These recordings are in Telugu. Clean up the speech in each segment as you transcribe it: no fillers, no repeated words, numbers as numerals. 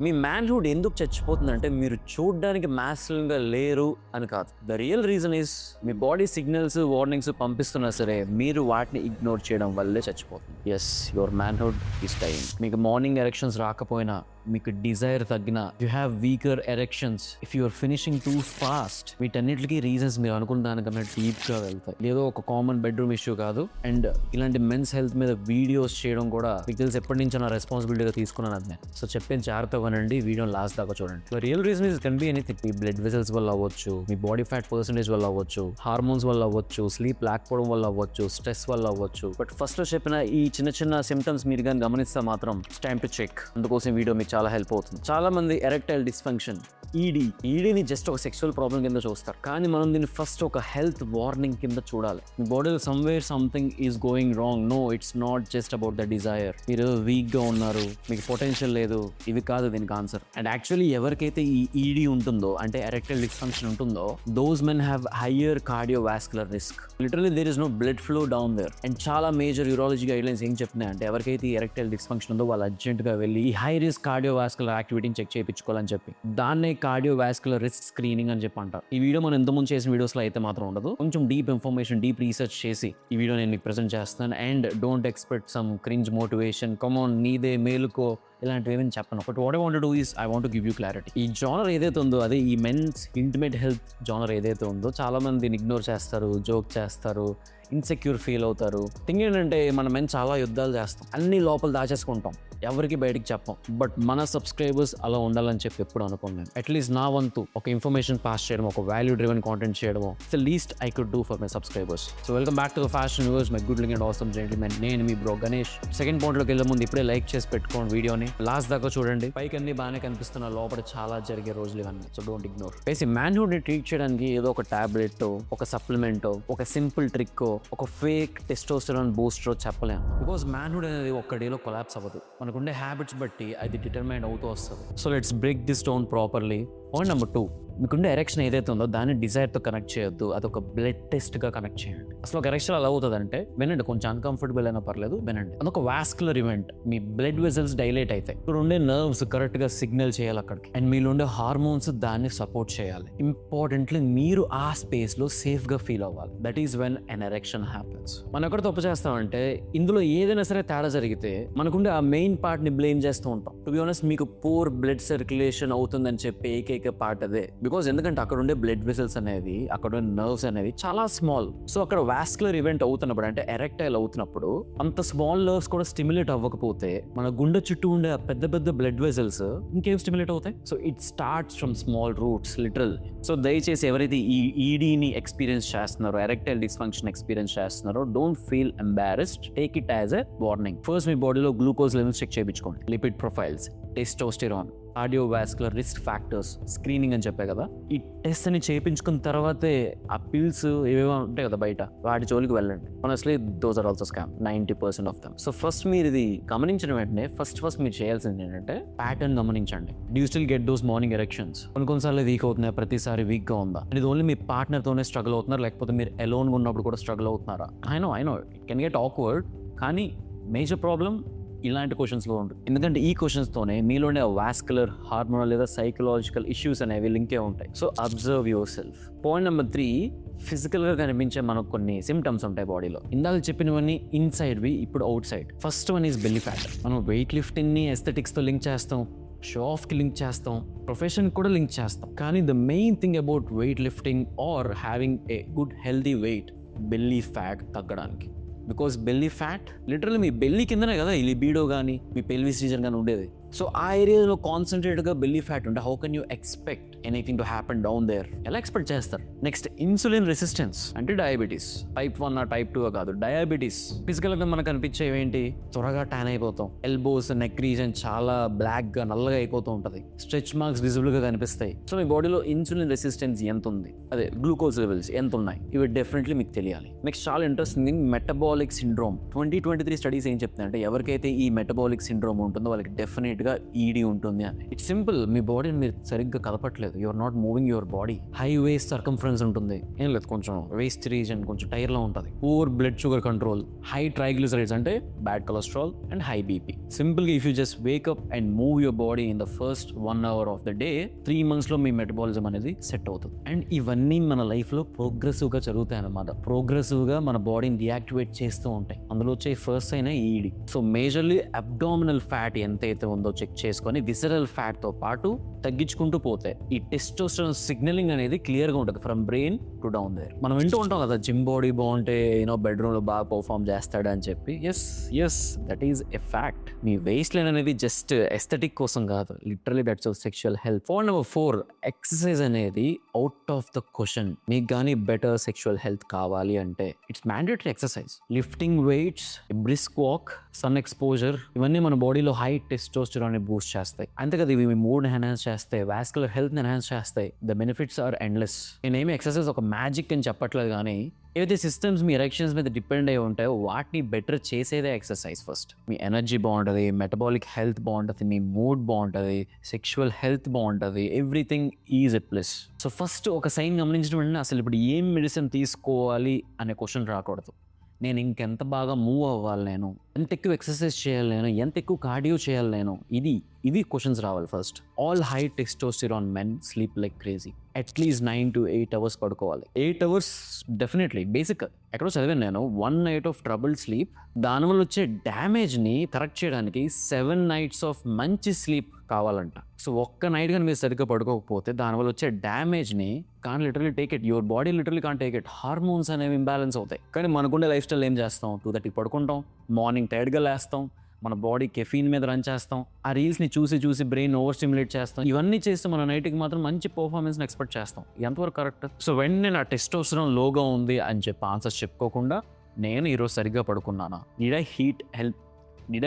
మీ మ్యాన్హుడ్ ఎందుకు చచ్చిపోతుందంటే మీరు చూడడానికి మ్యాస్కులన్గా లేరు అని కాదు. ద రియల్ రీజన్ ఈస్ మీ బాడీ సిగ్నల్స్ వార్నింగ్స్ పంపిస్తున్నా సరే మీరు వాటిని ఇగ్నోర్ చేయడం వల్లే చచ్చిపోతుంది. Yes, your manhood is dying. మీకు మార్నింగ్ ఎరెక్షన్స్ రాకపోయినా, మీకు డిజైర్ తగ్గిన, you have weaker erections, if you're finishing too fast, వీటన్నిటికీ రీజన్స్ మీరు అనుకున్న దానికన్నా డీప్గా వెళ్తాయి. ఏదో ఒక కామన్ బెడ్రూమ్ ఇష్యూ కాదు. అండ్ ఇలాంటి మెన్స్ హెల్త్ మీద వీడియోస్ చేయడం కూడా మీకు తెలిసి ఎప్పటి నుంచో నా రెస్పాన్సిబిలిటీగా తీసుకున్నాను అది నేను. సో చెప్పిన జాగ్రత్త వినండి, వీడియో లాస్ట్ దాకా చూడండి. So real reason is can be anything. Me blood vessels వల్ల అవ్వచ్చు, మీ బాడీ ఫ్యాట్ పర్సెంటేజ్ వల్ల అవ్వచ్చు, హార్మోన్స్ వల్ల అవ్వచ్చు, స్లీప్ లేకపోవడం వల్ల అవ్వచ్చు, స్ట్రెస్ వల్ల అవ్వచ్చు. బట్ ఫస్ట్ లో చెప్పిన ఈ చిన్న చిన్న సిమ్టమ్స్ మీరు కానీ గమనిస్తే మాత్రం టైమ్ టు చెక్. అందుకోసం వీడియో మీకు చాలా హెల్ప్ అవుతుంది. చాలా మంది ఎరెక్టైల్ డిస్ఫంక్షన్, ఈడీని జస్ట్ ఒక సెక్సువల్ ప్రాబ్లం కింద చూస్తారు, కానీ మనం దీన్ని ఫస్ట్ ఒక హెల్త్ వార్నింగ్ కింద చూడాలి. మీ బాడీలో somewhere something is going wrong. No, it's not just about the desire. మీరు వీక్ గా ఉన్నారు, మీకు పొటెన్షియల్ లేదు, ఇవి కాదు దీనికి ఆన్సర్. అండ్ యాక్చువల్లీ ఎవరికైతే ఈ ఈడీ ఉంటుందో, అంటే ఎరెక్టైల్ డిస్ఫంక్షన్ ఉంటుందో, those men have higher cardiovascular risk. Literally there is no blood flow down there. And చాలా మేజర్ యూరాలజీ గైడ్ లైన్స్ ఏం చెప్తున్నాయి అంటే, ఎవరికైతే ఈ ఎరెక్టైల్ డిస్ఫంక్షన్ ఉందో వాళ్ళు అర్జెంట్ గా వెళ్ళి ఈ హై రిస్క్ కార్డియోవాస్కులర్ యాక్టివిటీని చెక్ చేయించుకోవాలని చెప్పి, దాన్నే కార్డియోవాస్కులర్ రిస్క్ స్క్రీనింగ్ అని చెప్పి అంటారు. ఈ వీడియో మనం ఎంతమంది చేసిన వీడియోస్లో అయితే మాత్రం ఉండదు. కొంచెం డీప్ ఇన్ఫర్మేషన్, డీప్ రీసెర్చ్ చేసి ఈ వీడియో నేను మీకు ప్రెజెంట్ చేస్తాను. And don't expect some cringe motivation, come on నీదే మేలుకో, ఇలాంటివి ఏమైనా చెప్పను. But what I want to do is I want to give you clarity. ఈ జానర్ ఏదైతే ఉందో, అదే ఈ మెన్స్ ఇంటిమేట్ హెల్త్ జానర్ ఏదైతే ఉందో, చాలా మంది దీన్ని ఇగ్నోర్ చేస్తారు, జోక్ చేస్తారు, ఇన్సెక్యూర్ ఫీల్ అవుతారు. థింగ్ ఏంటంటే, మన మెన్ చాలా యుద్ధాలు చేస్తాం, అన్ని లోపల దాచేసుకుంటాం, ఎవరికి బయటికి చెప్పం. బట్ మన సబ్స్క్రైబర్స్ అలా ఉండాలని చెప్పి ఎప్పుడు అనుకున్నాను. అట్లీస్ట్ నా వంతు ఒక ఇన్ఫర్మేషన్ పాస్ చేయడం, ఒక వాల్యూ డ్రివెన్ కాంటెంట్ చేయడము, it's the least I could do for my subscribers. So welcome back to the fashion viewers, my good looking and awesome gentlemen. నేను మీ బ్రో గణేష్. సెకండ్ పాయింట్లోకి వెళ్ళే ముందు ఇప్పుడే లైక్ చేసి పెట్టుకోండి వీడియోని, లాస్ట్ దాకా చూడండి. పైకి అన్ని బాగానే కనిపిస్తున్న, లోపల చాలా జరిగే రోజులు ఇవన్నీ. So don't ignore. Basic manhood ని ట్రీట్ చేయడానికి ఏదో ఒక టాబ్లెట్, ఒక సప్లిమెంట్, ఒక సింపుల్ ట్రిక్, ఒక ఫేక్ టెస్టోస్టెరాన్ బూస్టర్ చెప్పలేము. బికాస్ మ్యాన్హుడ్ అనేది ఒక్క డేలో కొలాప్స్ అవ్వదు. మనకుండే హ్యాబిట్స్ బట్టి అది డిటర్మైన్ అవుతూ వస్తుంది. So let's break this down properly. Point number 2, మీకుండే ఎరెక్షన్ ఏదైతే ఉందో దాన్ని డిజైర్తో కనెక్ట్ చేయొద్దు, అదొక బ్లడ్ టెస్ట్గా కనెక్ట్ చేయండి. అసలు ఒక ఎరెక్షన్ ఎలా అవుతుంది అంటే, వినండి, కొంచెం అన్కంఫర్టబుల్ అయినా పర్లేదు, వినండి. అదొక వాస్కులర్ ఈవెంట్. మీ బ్లడ్ వెసల్స్ డైలేట్ అవుతాయి, ఇక్కడ ఉండే నర్వ్స్ కరెక్ట్గా సిగ్నల్ చేయాలి అక్కడికి, అండ్ మీలో ఉండే హార్మోన్స్ దాన్ని సపోర్ట్ చేయాలి. ఇంపార్టెంట్లీ మీరు ఆ స్పేస్లో సేఫ్గా ఫీల్ అవ్వాలి. That is when an erection happens. మనం ఎక్కడ తప్పు చేస్తామంటే, ఇందులో ఏదైనా సరే తేడా జరిగితే మనకుండే ఆ మెయిన్ పార్ట్ని బ్లేమ్ చేస్తూ ఉంటాం. టు బి ఆనెస్ట్, మీకు పూర్ బ్లడ్ సర్క్యులేషన్ అవుతుందని చెప్పి ఏకైక పార్ట్ అదే. బికాజ్ ఎందుకంటే అక్కడ ఉండే బ్లడ్ వెసల్స్ అనేది, అక్కడ ఉండే నర్వ్స్ అనేది చాలా స్మాల్. సో అక్కడ వాస్కులర్ ఈవెంట్ అవుతున్నప్పుడు, అంటే ఎరెక్టైల్ అవుతున్నప్పుడు, అంత స్మాల్ నర్వ్స్ కూడా స్టిమ్యులేట్ అవ్వకపోతే మన గుండె చుట్టూ ఉండే పెద్ద పెద్ద బ్లడ్ వెసల్స్ ఇంకేం స్టిమ్యులేట్ అవుతాయి. So it starts from small roots literal. సో దయచేసి ఎవరైతే ఈ ఈడీని ఎక్స్పీరియన్స్ చేస్తున్నారో, ఎరెక్టైల్ డిస్ఫంక్షన్ ఎక్స్పీరియన్స్ చేస్తున్నారో, don't feel embarrassed, take it as a warning. First మీ బాడీలో గ్లూకోజ్ లెవెల్స్ చెక్ చేయించుకోండి, lipid profiles, testosterone, cardiovascular risk factors screening అని చెప్పే కదా. ఈ టెస్ట్ అని చేయించుకున్న తర్వాతే ఆ పిల్స్ ఏవేవో ఉంటాయి కదా బయట, వాటి జోలికి వెళ్ళండి. Honestly those are also scam, 90% of them. So first మీరు ఇది గమనించిన వెంటనే ఫస్ట్ మీరు చేయాల్సింది ఏంటంటే, ప్యాటర్న్ గమనించండి. Do you still get those morning erections? కొన్నిసార్లు వీక్ అవుతున్నాయి, ప్రతిసారి వీక్ గా ఉందా? ఇది ఓన్లీ మీ పార్ట్నర్తోనే స్ట్రగుల్ అవుతున్నారు, లేకపోతే మీరు అలోన్గా ఉన్నప్పుడు కూడా స్ట్రగుల్ అవుతున్నారా? I know it can get awkward, కానీ మేజర్ ప్రాబ్లం ఇలాంటి క్వశ్చన్స్లో ఉంటుంది. ఎందుకంటే ఈ క్వశ్చన్స్తోనే మీలోనే వాస్కులర్, హార్మోనల్ లేదా సైకలాజికల్ ఇష్యూస్ అనేవి లింకే ఉంటాయి. So observe your self. Point number 3, ఫిజికల్గా కనిపించే మనకు కొన్ని సిమ్టమ్స్ ఉంటాయి బాడీలో. ఇందాక చెప్పినవన్నీ ఇన్సైడ్వి, ఇప్పుడు outside. First one is belly fat. మనం వెయిట్ లిఫ్టింగ్ని ఎస్థెటిక్స్తో లింక్ చేస్తాం, షో ఆఫ్కి లింక్ చేస్తాం, ప్రొఫెషన్ కూడా లింక్ చేస్తాం. కానీ the main thing about weight lifting or having a good healthy weight, belly fat తగ్గడానికి. బికాస్ బెల్లీ ఫ్యాట్ లిటరల్లీ మీ బెల్లీ కిందనే కదా ఈ లిబిడో కానీ మీ పెల్విస్ రీజన్ కానీ ఉండేది. సో ఆ ఏరియాలో కాన్సన్ట్రేట్గా బెల్లీ ఫ్యాట్ ఉంటే how can you expect anything to happen down there? ఎలా ఎక్స్పెక్ట్ చేస్తారు? నెక్స్ట్, ఇన్సులిన్ రెసిస్టెన్స్, అంటే డయాబెటీస్. టైప్ 1 టైప్ 2 కాదు, డయాబెటీస్. ఫిజికల్గా మనకు కనిపించేవి ఏంటి? త్వరగా ట్యాన్ అయిపోతాం, ఎల్బోస్, నెక్ రీజన్ చాలా బ్లాక్గా నల్లగా అయిపోతూ ఉంటుంది, స్ట్రెచ్ మార్క్స్ విజిబుల్గా కనిపిస్తాయి. సో మీ బాడీలో ఇన్సులిన్ రెసిస్టెన్స్ ఎంత ఉంది, అదే గ్లూకోజ్ లెవెల్స్ ఎంత ఉన్నాయి, ఇవి డెఫినెట్లీ మీకు తెలియాలి. నెక్స్ట్ చాలా ఇంట్రెస్టింగ్, మెటబాలిక్ సిండ్రోమ్. 2023 స్టడీస్ ఏం చెప్తున్నాయంటే, ఎవరికైతే ఈ మెటబాలిక్ సిండ్రోమ్ ఉంటుందో వాళ్ళకి డెఫినెట్ ఈడీ ఉంటుంది అని. ఇట్స్ సింపుల్, మీ బాడీని మీరు సరిగ్గా కదపట్లేదు. చేయట్లేదు, you're not moving your body. High waist circumference ఉంటుంది, ఏం లేదు, కొంచెం వేస్ట్ రీజన్ కొంచెం టైర్లో ఉంటుంది. Poor blood sugar control, high triglycerides అంటే bad cholesterol and high BP. సింపుల్గా if you just wake up and move your body in the first 1 hour of the day, 3 monthsలో మీ మెటబాలిజం అనేది సెట్ అవుతుంది. అండ్ ఇవన్నీ మన లైఫ్లో ప్రోగ్రెసివ్గా జరుగుతాయి అన్నమాట. ప్రోగ్రెసివ్గా మన బాడీని డియాక్టివేట్ చేస్తూ ఉంటాయి. అందులో వచ్చే ఫస్ట్ అయినా ఈడి. సో మేజర్లీ అబ్డామినల్ ఫ్యాట్ ఎంతైతే ఉందో చెక్ చేసుకొని విసరల్ ఫ్యాట్ తో పాటు తగ్గించుకుంటూ పోతే ఈ టెస్టోస్టెరాన్ సిగ్నలింగ్ అనేది క్లియర్ గా ఉంటుంది from brain to down there. మనం వింటూ ఉంటాం కదా, జిమ్ బాడీ బాగుంటే బెడ్రూమ్ లో బాగా పర్ఫార్మ్ చేస్తాడు అని చెప్పి. Yes that is a fact. మీ వెయిట్ లైన్ అనేది జస్ట్ ఎస్థెటిక్ కోసం కాదు, literally that's sexual health. Point number 4, exercise అనేది అవుట్ ఆఫ్ ద క్వశ్చన్. మీకు కానీ బెటర్ సెక్షువల్ హెల్త్ కావాలి అంటే it's mandatory exercise. Lifting weights, brisk walk, sun exposure, ఇవన్నీ మన బాడీలో హై టెస్టోస్టెరాన్ బూస్ట్ చేస్తాయి. అంతే కదా, ఇవి మీ మూడ్ ఎన్హాన్స్ చేస్తాయి, వాస్కులర్ హెల్త్ ఎన్హాన్స్ చేస్తాయి. The benefits are endless. నేనేమి ఎక్సర్సైజ్ ఒక మ్యాజిక్ అని చెప్పట్లేదు, కానీ ఏవైతే సిస్టమ్స్ మీ ఎరెక్షన్స్ మీద డిపెండ్ అయి ఉంటాయో వాటిని బెటర్ చేసేదే ఎక్సర్సైజ్. ఫస్ట్ మీ ఎనర్జీ బాగుంటుంది, మెటబాలిక్ హెల్త్ బాగుంటుంది, మీ మూడ్ బాగుంటుంది, సెక్షువల్ హెల్త్ బాగుంటుంది, everything is a plus. So first ఒక సైన్ గమనించడం వెంటనే అసలు ఇప్పుడు ఏం మెడిసిన్ తీసుకోవాలి అనే క్వశ్చన్ రాకూడదు. నేను ఇంకెంత బాగా మూవ్ అవ్వాలి, నేను ఎంత ఎక్కువ ఎక్సర్సైజ్ చేయాలి, నేను ఎంత ఎక్కువ కార్డియో చేయాలి, నేను ఇవి క్వశ్చన్స్ రావాలి first. All high testosterone men sleep like crazy. At least 9 to 8 hours పడుకోవాలి. 8 hours డెఫినెట్లీ బేసిక్. ఎక్కడో చదివాను నేను, 1 night ఆఫ్ ట్రబుల్ స్లీప్, దానివల్ల వచ్చే డ్యామేజ్ని కరెక్ట్ చేయడానికి 7 nights ఆఫ్ మంచి స్లీప్ కావాలంట. సో ఒక్క నైట్ కానీ మీరు సరిగ్గా పడుకోకపోతే దానివల్ల వచ్చే డ్యామేజ్ని can literally take it, your body literally can take it. Hormones అనేవి ఇంబ్యాలెన్స్ అవుతాయి. కానీ మనకుండే లైఫ్ స్టైల్ ఏం చేస్తాం, 2:30 పడుకుంటాం, మార్నింగ్ టైర్డ్గా లేస్తాం, మన బాడీ కెఫీన్ మీద రన్ చేస్తాం, ఆ రీల్స్ని చూసి బ్రెయిన్ ఓవర్ స్టిమ్యులేట్ చేస్తాం. ఇవన్నీ చేస్తే మన నైట్కి మాత్రం మంచి పర్ఫార్మెన్స్ని ఎక్స్పెక్ట్ చేస్తాం. ఎంతవరకు కరెక్ట్? సో వెంటనే నా టెస్టోస్టెరాన్ లోగా ఉంది అని చెప్పి ఆన్సర్స్ చెప్పుకోకుండా, నేను ఈరోజు సరిగ్గా పడుకున్నానా, did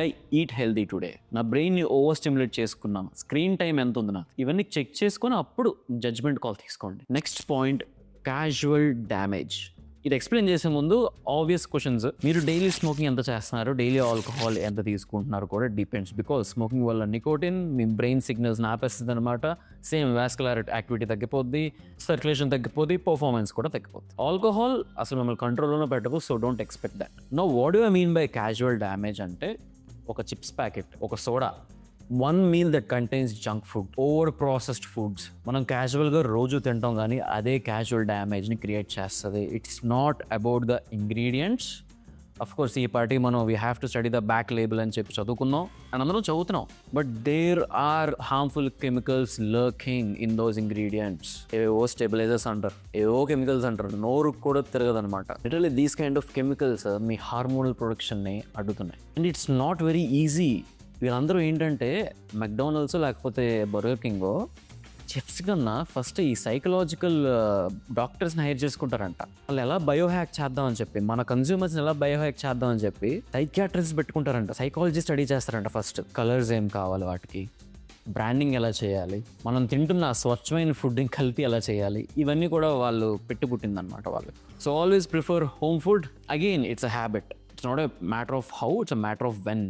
I eat healthy today, నా బ్రెయిన్ని ఓవర్ స్టిమ్యులేట్ చేసుకున్నాను, స్క్రీన్ టైం ఎంత ఉంది నాకు, ఇవన్నీ చెక్ చేసుకొని అప్పుడు జడ్జ్మెంట్ కాల్ తీసుకోండి. Next point, casual damage. ఇది ఎక్స్ప్లెయిన్ చేసే ముందు ఆబ్వియస్ క్వశ్చన్స్. మీరు డైలీ స్మోకింగ్ ఎంత చేస్తున్నారు, డైలీ ఆల్కహాల్ ఎంత తీసుకుంటున్నారు కూడా డిపెండ్స్. బికాస్ స్మోకింగ్ వల్ల నికోటిన్ మీ బ్రెయిన్ సిగ్నల్స్ని ఆపేస్తుంది అనమాట. సేమ్ వాస్కులర్ యాక్టివిటీ తగ్గిపోద్ది, సర్క్యులేషన్ తగ్గిపోద్ది, పర్ఫార్మెన్స్ కూడా తగ్గిపోద్ది. ఆల్కహాల్ అసలు మిమ్మల్ని కంట్రోల్లోనే పెట్టదు. So don't expect that. Know what do I mean by casual damage అంటే, ఒక చిప్స్ ప్యాకెట్, ఒక soda, 1 meal that contains junk food, over processed foods, మనం క్యాజువల్గా రోజు తింటాం కానీ అదే క్యాజువల్ డ్యామేజ్ని క్రియేట్ చేస్తుంది. It's not about the ingredients. Of course ఈ పార్టీ మనం we have to study the back label అని చెప్పి చదువుకున్నాం అండ్ అందరం చదువుతున్నాం. But there are harmful chemicals lurking in those ingredients. ఏవో స్టెబిలైజర్స్ అంటారు, ఏవో కెమికల్స్ అంటారు, నోరు కూడా తిరగదనమాట. Literally these kind of chemicals మీ హార్మోనల్ ప్రొడక్షన్ని అడ్డుతున్నాయి. And it's not very easy. వీళ్ళందరూ ఏంటంటే మెక్డానల్డ్స్ లేకపోతే బర్గర్ కింగో చెఫ్స్ కన్నా ఫస్ట్ ఈ సైకలాజికల్ డాక్టర్స్ని హైర్ చేసుకుంటారంట. వాళ్ళు ఎలా బయోహ్యాక్ చేద్దామని చెప్పి, మన కన్స్యూమర్స్ని ఎలా బయోహ్యాక్ చేద్దామని చెప్పి సైకియాట్రిస్ట్ పెట్టుకుంటారంట, సైకాలజీ స్టడీ చేస్తారంట. ఫస్ట్ కలర్స్ ఏం కావాలి వాటికి, బ్రాండింగ్ ఎలా చేయాలి, మనం తింటున్న స్వచ్ఛమైన ఫుడ్ని కలిపి ఎలా చేయాలి, ఇవన్నీ కూడా వాళ్ళు పెట్టుబుట్టిందనమాట వాళ్ళు. So always prefer home food. Again it's a habit, it's not a matter of how, it's a matter of when.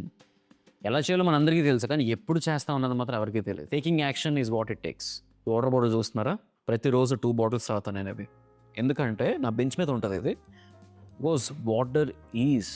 ఎలా చేయాలో మన అందరికీ తెలుసు, కానీ ఎప్పుడు చేస్తాం అన్నది మాత్రం ఎవరికీ తెలియదు. Taking action is what it takes. Water bottle చూస్తున్నారా, ప్రతిరోజు 2 bottles తాగుతాను నేను అవి. ఎందుకంటే నా బెంచ్ మీద ఉంటుంది ఇది. Because water is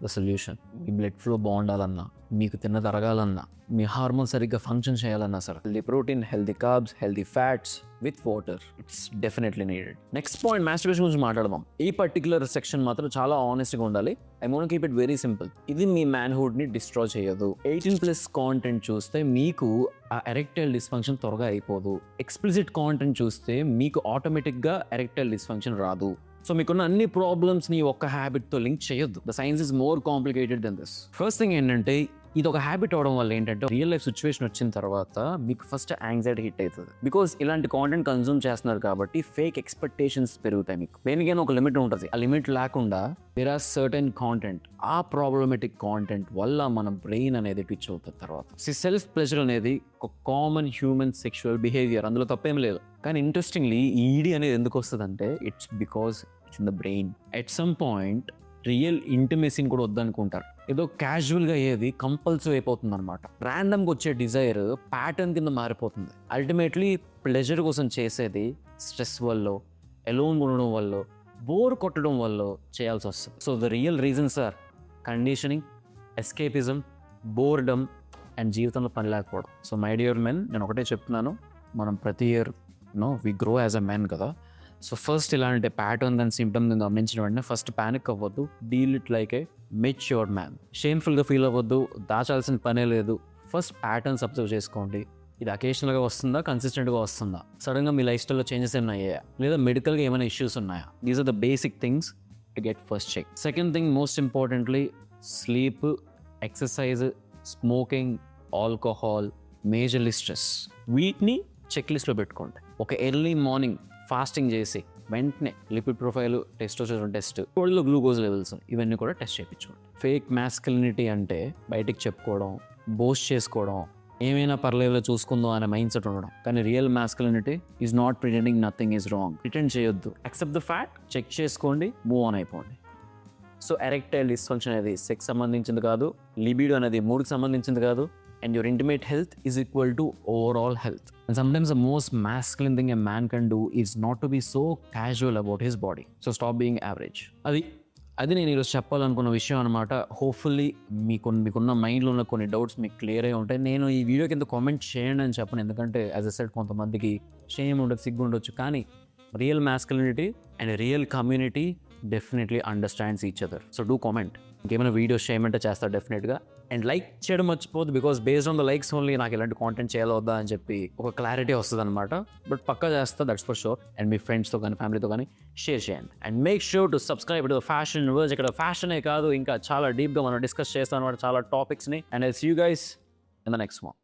the solution. మీ బ్లడ్ ఫ్లో బాగుండాలన్నా, మీకు తిన్న తరగాలన్నా, మీ హార్మోన్ సరిగ్గా ఫంక్షన్ చేయాలన్నా సరే, healthy protein, healthy carbs, healthy fats with water, it's definitely needed. Next point, masturbation గురించి మాట్లాడదాం. ఈ పర్టికులర్ సెక్షన్ మాత్రం చాలా ఆనెస్ట్గా ఉండాలి. I want keep it very simple. ఇది మీ మ్యాన్హుడ్ని డిస్ట్రాయ్ చేయదు. 18+ కాంటెంట్ చూస్తే మీకు ఆ ఎరెక్టైల్ డిస్ఫంక్షన్ త్వరగా అయిపోదు. ఎక్స్ప్లిసిట్ కాంటెంట్ చూస్తే మీకు ఆటోమేటిక్గా ఎరెక్టైల్ డిస్ఫంక్షన్ రాదు. సో మీకున్న అన్ని ప్రాబ్లమ్స్ని ఒక్క హ్యాబిట్తో లింక్ చేయొద్దు. The science is more complicated than this. First thing ఏంటంటే, ఇది ఒక హ్యాబిట్ అవడం వల్ల ఏంటంటే, రియల్ లైఫ్ సిచ్యువేషన్ వచ్చిన తర్వాత మీకు ఫస్ట్ యాంగ్జైటీ హిట్ అవుతుంది. బికాస్ ఇలాంటి కాంటెంట్ కన్జ్యూమ్ చేస్తున్నారు కాబట్టి ఫేక్ ఎక్స్పెక్టేషన్స్ పెరుగుతాయి మీకు. దేనికైనా ఒక లిమిట్ ఉంటుంది. ఆ లిమిట్ లేకుండా దేర్ ఆర్ సర్టెన్ కాంటెంట్, ఆ ప్రాబ్లమేటిక్ కాంటెంట్ వల్ల మన బ్రెయిన్ అనేది ట్విచ్ అవుతుంది తర్వాత. సెల్ఫ్ ప్లెజర్ అనేది ఒక కామన్ హ్యూమన్ సెక్షువల్ బిహేవియర్, అందులో తప్పేం లేదు. కానీ ఇంట్రెస్టింగ్లీ ఈడీ అనేది ఎందుకు వస్తుందంటే, it's because it's in the brain. At some point real ఇంటిమేసీని కూడా వద్దనుకుంటారు. ఏదో క్యాజువల్గా అయ్యేది కంపల్సరీ అయిపోతుంది అనమాట. ర్యాండమ్గా వచ్చే డిజైర్ ప్యాటర్న్ కింద మారిపోతుంది. అల్టిమేట్లీ ప్లెజర్ కోసం చేసేది స్ట్రెస్ వల్ల, ఎలోన్ ఉండడం వల్ల, బోర్ కొట్టడం వల్ల చేయాల్సి వస్తుంది. So the real reasons are conditioning, escapism, boredom and జీవితంలో పని లేకపోవడం. సో మై డియర్ మెన్, నేను ఒకటే చెప్తున్నాను, మనం ప్రతి year we grow as a men కదా. సో ఫస్ట్ ఇలాంటి ప్యాటర్న్ అండ్ సిమ్టమ్ గమనించిన వెంటనే ఫస్ట్ ప్యానిక్ అవ్వద్దు. Deal it like a matured man. షేమ్ఫుల్గా ఫీల్ అవ్వద్దు, దాచాల్సిన పనే లేదు. ఫస్ట్ ప్యాటర్న్స్ అబ్జర్వ్ చేసుకోండి. ఇది అకేషనల్గా వస్తుందా, కన్సిస్టెంట్గా వస్తుందా, సడన్గా మీ లైఫ్ స్టైల్లో చేంజెస్ ఏమైనా అయ్యాయా, లేదా మెడికల్గా ఏమైనా ఇష్యూస్ ఉన్నాయా? These are the basic things to get first check. Second thing, most importantly, sleep, exercise, smoking, alcohol, majorly stress, వీటిని చెక్ లిస్ట్లో పెట్టుకోండి. ఒక ఎర్లీ మార్నింగ్ ఫాస్టింగ్ చేసి వెంటనే లిపిడ్ ప్రొఫైల్, టెస్టోస్టెరాన్ టెస్ట్, బాడీలో గ్లూకోజ్ లెవెల్స్, ఇవన్నీ కూడా టెస్ట్ చేయించుకోండి. ఫేక్ మాస్కులినిటీ అంటే బయటికి చెప్పుకోవడం, బోస్ట్ చేసుకోవడం, ఏమైనా పర్లేదు చూసుకుందాం అనే మైండ్ సెట్ ఉండడం. కానీ real masculinity is not pretending nothing is wrong. Pretend చేయొద్దు, యాక్సెప్ట్ ద ఫ్యాక్ట్, చెక్ చేసుకోండి, మూవ్ ఆన్ అయిపోండి. సో ఎరెక్టైల్ డిస్ఫంక్షన్ అనేది సెక్స్ సంబంధించింది కాదు, లిబిడో అనేది మూడుకి సంబంధించింది కాదు, and your intimate health is equal to overall health. And sometimes the most masculine thing a man can do is not to be so casual about his body. So stop being average. అది నేను ఈరోజు చెప్పాలనుకున్న విషయం అనమాట. హోప్ఫుల్లీ మీకున్న మైండ్లో ఉన్న కొన్ని డౌట్స్ మీకు క్లియర్ అయి ఉంటాయి. నేను ఈ వీడియో కింద కామెంట్ చేయండి అని చెప్పను, ఎందుకంటే యాజ్ ఎ సెడ్ కొంతమందికి షేమ్ ఉండదు, సిగ్గు ఉండొచ్చు. కానీ real masculinity and real community definitely understands each other. So do comment. ఇంకేమైనా వీడియోస్ చేయమంటే చేస్తారు డెఫినెట్గా. అండ్ లైక్ చేయడం మర్చిపోదు, because based on the likes only నాకు ఇలాంటి కాంటెంట్ చేయాలో వద్దా అని చెప్పి ఒక క్లారిటీ వస్తుంది అనమాట. బట్ పక్కా చేస్తా, దట్స్ ఫర్ షూర్. అండ్ మీ ఫ్రెండ్స్తో కానీ ఫ్యామిలీతో కానీ షేర్ చేయండి. And make sure to subscribe to fashion words. ఇక్కడ ఫ్యాషనే కాదు, ఇంకా చాలా డీప్గా మనం డిస్కస్ చేస్తాం అనమాట, చాలా టాపిక్స్ని. And I see you guys in the next one.